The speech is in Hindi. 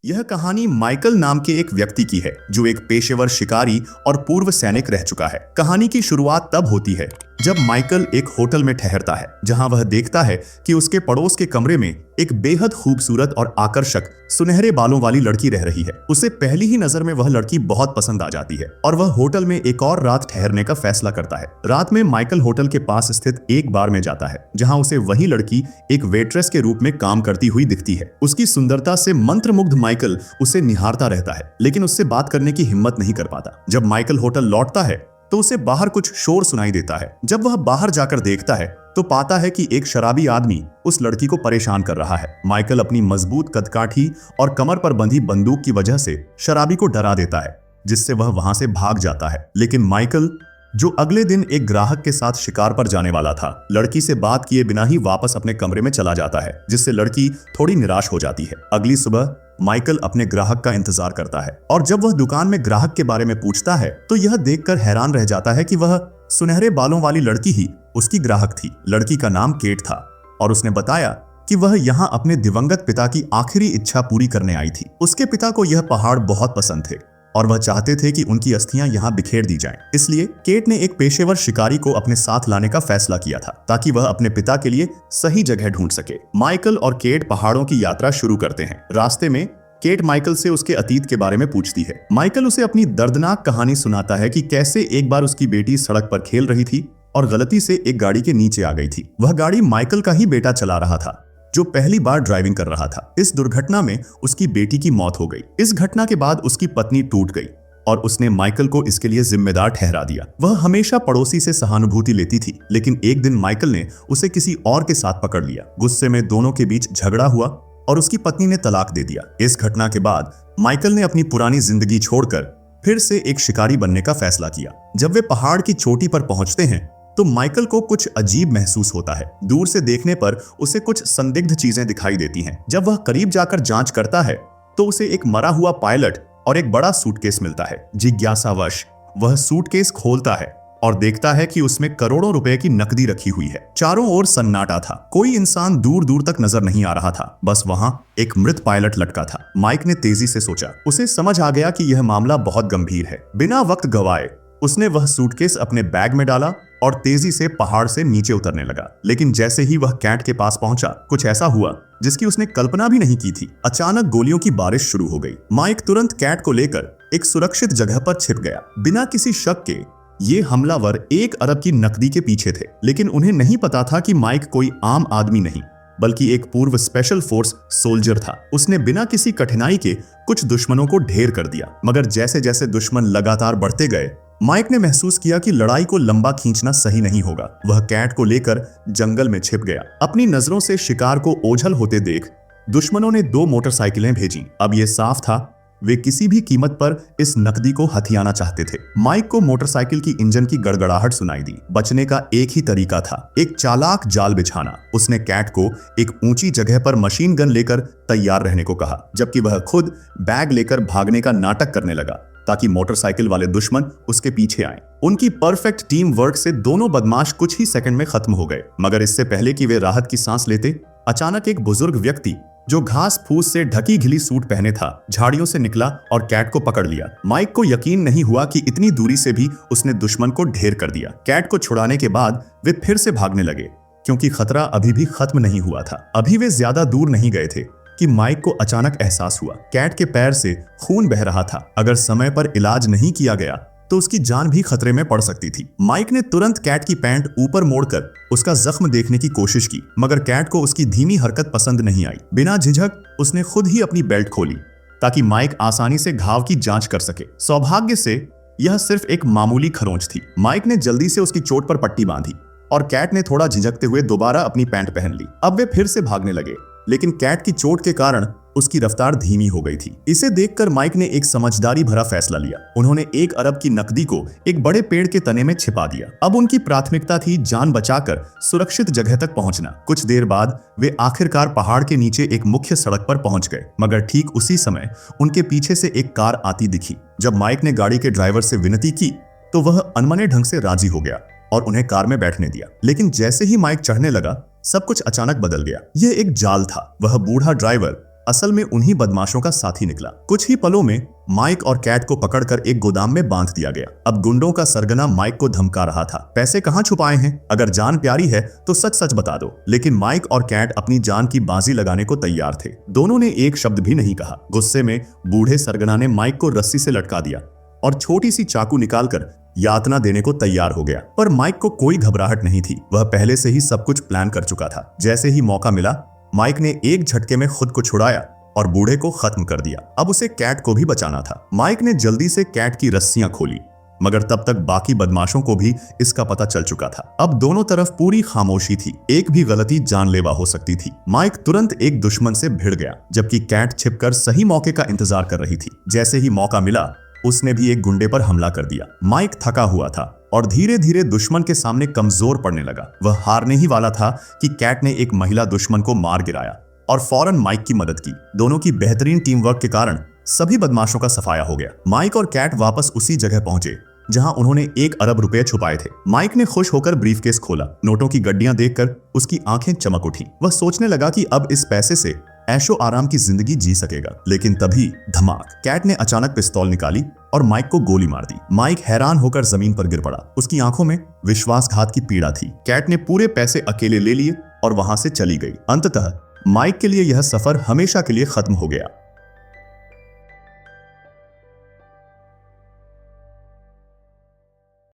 यह कहानी माइकल नाम के एक व्यक्ति की है जो एक पेशेवर शिकारी और पूर्व सैनिक रह चुका है। कहानी की शुरुआत तब होती है जब माइकल एक होटल में ठहरता है जहां वह देखता है कि उसके पड़ोस के कमरे में एक बेहद खूबसूरत और आकर्षक सुनहरे बालों वाली लड़की रह रही है। उसे पहली ही नजर में वह लड़की बहुत पसंद आ जाती है और वह होटल में एक और रात ठहरने का फैसला करता है। रात में माइकल होटल के पास स्थित एक बार में जाता है जहां उसे वही लड़की एक वेट्रेस के रूप में काम करती हुई दिखती है। उसकी सुंदरता से मंत्रमुग्ध माइकल उसे निहारता रहता है लेकिन उससे बात करने की हिम्मत नहीं कर पाता। जब माइकल होटल लौटता है तो उसे बाहर कुछ शोर सुनाई देता है। जब वह बाहर जाकर देखता है तो पाता है कि एक शराबी आदमी उस लड़की को परेशान कर रहा है। माइकल अपनी मजबूत कदकाठी और कमर पर बंधी बंदूक की वजह से शराबी को डरा देता है जिससे वह वहां से भाग जाता है। लेकिन माइकल जो अगले दिन एक ग्राहक के साथ शिकार पर जाने वाला था, लड़की से बात किए बिना ही वापस अपने कमरे में चला जाता है जिससे लड़की थोड़ी निराश हो जाती है। अगली सुबह माइकल अपने ग्राहक का इंतजार करता है और जब वह दुकान में ग्राहक के बारे में पूछता है तो यह देखकर हैरान रह जाता है कि वह सुनहरे बालों वाली लड़की ही उसकी ग्राहक थी। लड़की का नाम केट था और उसने बताया कि वह यहाँ अपने दिवंगत पिता की आखिरी इच्छा पूरी करने आई थी। उसके पिता को यह पहाड़ बहुत पसंद थे और वह चाहते थे कि उनकी अस्थियां यहाँ बिखेर दी जाएं। इसलिए केट ने एक पेशेवर शिकारी को अपने साथ लाने का फैसला किया था ताकि वह अपने पिता के लिए सही जगह ढूंढ सके। माइकल और केट पहाड़ों की यात्रा शुरू करते हैं। रास्ते में केट माइकल से उसके अतीत के बारे में पूछती है। माइकल उसे अपनी दर्दनाक कहानी सुनाता है कि कैसे एक बार उसकी बेटी सड़क पर खेल रही थी और गलती से एक गाड़ी के नीचे आ गई थी। वह गाड़ी माइकल का ही बेटा चला रहा था जो पहली बार ड्राइविंग कर रहा था। इस दुर्घटना में उसकी बेटी की मौत हो गई। इस घटना के बाद उसकी पत्नी टूट गई और उसने माइकल को इसके लिए जिम्मेदार ठहरा दिया। वह हमेशा पड़ोसी से सहानुभूति लेती थी लेकिन एक दिन माइकल ने उसे किसी और के साथ पकड़ लिया। गुस्से में दोनों के बीच झगड़ा हुआ और उसकी पत्नी ने तलाक दे दिया। इस घटना के बाद माइकल ने अपनी पुरानी जिंदगी छोड़कर फिर से एक शिकारी बनने का फैसला किया। जब वे पहाड़ की चोटी पर पहुंचते हैं तो माइकल को कुछ अजीब महसूस होता है। दूर से देखने पर उसे कुछ संदिग्ध चीजें दिखाई देती हैं। जब वह करीब जाकर जांच करता है तो उसे एक मरा हुआ पायलट और एक बड़ा सूटकेस मिलता है। जिज्ञासावश वह सूटकेस खोलता है और देखता है कि उसमें करोड़ों रुपए की नकदी रखी हुई है। चारों ओर सन्नाटा था। कोई इंसान दूर दूर तक नजर नहीं आ रहा था, बस वहां एक मृत पायलट लटका था। माइक ने तेजी से सोचा। उसे समझ आ गया कि यह मामला बहुत गंभीर है। बिना वक्त गवाए उसने वह सूटकेस अपने बैग में डाला और तेजी से पहाड़ से नीचे उतरने लगा। लेकिन जैसे ही वह कैट के पास पहुंचा कुछ ऐसा हुआ जिसकी उसने कल्पना भी नहीं की थी। अचानक गोलियों की बारिश शुरू हो गई। माइक तुरंत कैट को लेकर एक सुरक्षित जगह पर छिप गया। बिना किसी शक के ये हमलावर 1 अरब की नकदी के पीछे थे लेकिन उन्हें नहीं पता था कि माइक कोई आम आदमी नहीं बल्कि एक पूर्व स्पेशल फोर्स सोल्जर था। उसने बिना किसी कठिनाई के कुछ दुश्मनों को ढेर कर दिया मगर जैसे जैसे दुश्मन लगातार बढ़ते गए माइक ने महसूस किया कि लड़ाई को लंबा खींचना सही नहीं होगा। वह कैट को लेकर जंगल में छिप गया। अपनी नजरों से शिकार को ओझल होते देख दुश्मनों ने 2 मोटरसाइकिलें भेजी। अब यह साफ था वे किसी भी कीमत पर इस नकदी को हथियाना चाहते थे। माइक को मोटरसाइकिल की इंजन की गड़गड़ाहट सुनाई दी। बचने का एक ही तरीका था, एक चालाक जाल बिछाना। उसने कैट को एक ऊंची जगह पर मशीन गन लेकर तैयार रहने को कहा जबकि वह खुद बैग लेकर भागने का नाटक करने लगा ताकि मोटरसाइकिल वाले दुश्मन उसके पीछे आएं। उनकी परफेक्ट टीम वर्क से दोनों बदमाश कुछ ही सेकंड में खत्म हो गए। मगर इससे पहले कि वे राहत की सांस लेते अचानक एक बुजुर्ग व्यक्ति जो घास फूस से ढकी घिली सूट पहने था झाड़ियों से निकला और कैट को पकड़ लिया। माइक को यकीन नहीं हुआ कि इतनी दूरी से भी उसने दुश्मन को ढेर कर दिया। कैट को छुड़ाने के बाद वे फिर से भागने लगे क्योंकि खतरा अभी भी खत्म नहीं हुआ था। अभी वे ज्यादा दूर नहीं गए थे कि माइक को अचानक एहसास हुआ कैट के पैर से खून बह रहा था। अगर समय पर इलाज नहीं किया गया तो उसकी जान भी खतरे में पड़ सकती थी। माइक ने तुरंत कैट की पैंट ऊपर मोड़कर उसका जख्म देखने की कोशिश की मगर कैट को उसकी धीमी हरकत पसंद नहीं आई। बिना झिझक उसने खुद ही अपनी बेल्ट खोली ताकि माइक आसानी से घाव की जांच कर सके। सौभाग्य से यह सिर्फ एक मामूली खरोंच थी। माइक ने जल्दी से उसकी चोट पर पट्टी बांधी और कैट ने थोड़ा झिझकते हुए दोबारा अपनी पैंट पहन ली। अब वे फिर से भागने लगे लेकिन कैट की चोट के कारण उसकी रफ्तार धीमी हो गई थी। इसे देखकर माइक ने एक समझदारी भरा फैसला लिया। उन्होंने 1 अरब की नकदी को एक बड़े पेड़ के तने में छिपा दिया। अब उनकी प्राथमिकता थी जान बचाकर सुरक्षित जगह तक पहुंचना। कुछ देर बाद वे आखिरकार पहाड़ के नीचे एक मुख्य सड़क पर पहुंच गए मगर ठीक उसी समय उनके पीछे से एक कार आती दिखी। जब माइक ने गाड़ी के ड्राइवर से विनती की तो वह अनमने ढंग से राजी हो गया और उन्हें कार में बैठने दिया। लेकिन जैसे ही माइक चढ़ने लगा सब कुछ अचानक बदल गया। यह एक जाल था। वह बूढ़ा ड्राइवर असल में उन्हीं बदमाशों का साथी निकला। कुछ ही पलों में माइक और कैट को पकड़कर एक गोदाम में बांध दिया गया। अब गुंडों का सरगना माइक को धमका रहा था, पैसे कहाँ छुपाए हैं, अगर जान प्यारी है तो सच सच बता दो। लेकिन माइक और कैट अपनी जान की बाजी लगाने को तैयार थे। दोनों ने एक शब्द भी नहीं कहा। गुस्से में बूढ़े सरगना ने माइक को रस्सी से लटका दिया और छोटी सी चाकू निकालकर यातना देने को तैयार हो गया। पर माइक को कोई घबराहट नहीं थी, वह पहले से ही सब कुछ प्लान कर चुका था। जैसे ही मौका मिला माइक ने एक झटके में खुद को छुड़ाया और बूढ़े को खत्म कर दिया। अब उसे कैट को भी बचाना था। माइक ने जल्दी से कैट की रस्सियां खोली, मगर तब तक बाकी बदमाशों को भी इसका पता चल चुका था। अब दोनों तरफ पूरी खामोशी थी, एक भी गलती जानलेवा हो सकती थी। माइक तुरंत एक दुश्मन से भिड़ गया, जबकि कैट छिपकर सही मौके का इंतजार कर रही थी। जैसे ही मौका मिला उसने भी एक गुंडे पर हमला कर दिया। माइक थका हुआ था और धीरे धीरे दुश्मन के सामने कमजोर पड़ने लगा। वह हारने ही वाला था कि कैट ने एक महिला दुश्मन को मार गिराया और फौरन माइक की मदद की। दोनों की बेहतरीन टीम वर्क के कारण सभी बदमाशों का सफाया हो गया। माइक और कैट वापस उसी जगह पहुंचे जहां उन्होंने 1 अरब रुपए छुपाए थे। माइक ने खुश होकर ब्रीफकेस खोला। नोटों की गड्डियां देखकर उसकी आंखें चमक उठी। वह सोचने लगा कि अब इस पैसे से ऐशो आराम की जिंदगी जी सकेगा। लेकिन तभी धमाक, कैट ने अचानक पिस्तौल निकाली और माइक को गोली मार दी। माइक हैरान होकर जमीन पर गिर पड़ा। उसकी आंखों में विश्वासघात की पीड़ा थी। कैट ने पूरे पैसे अकेले ले लिए और वहां से चली गई। अंततः माइक के लिए यह सफर हमेशा के लिए खत्म हो गया।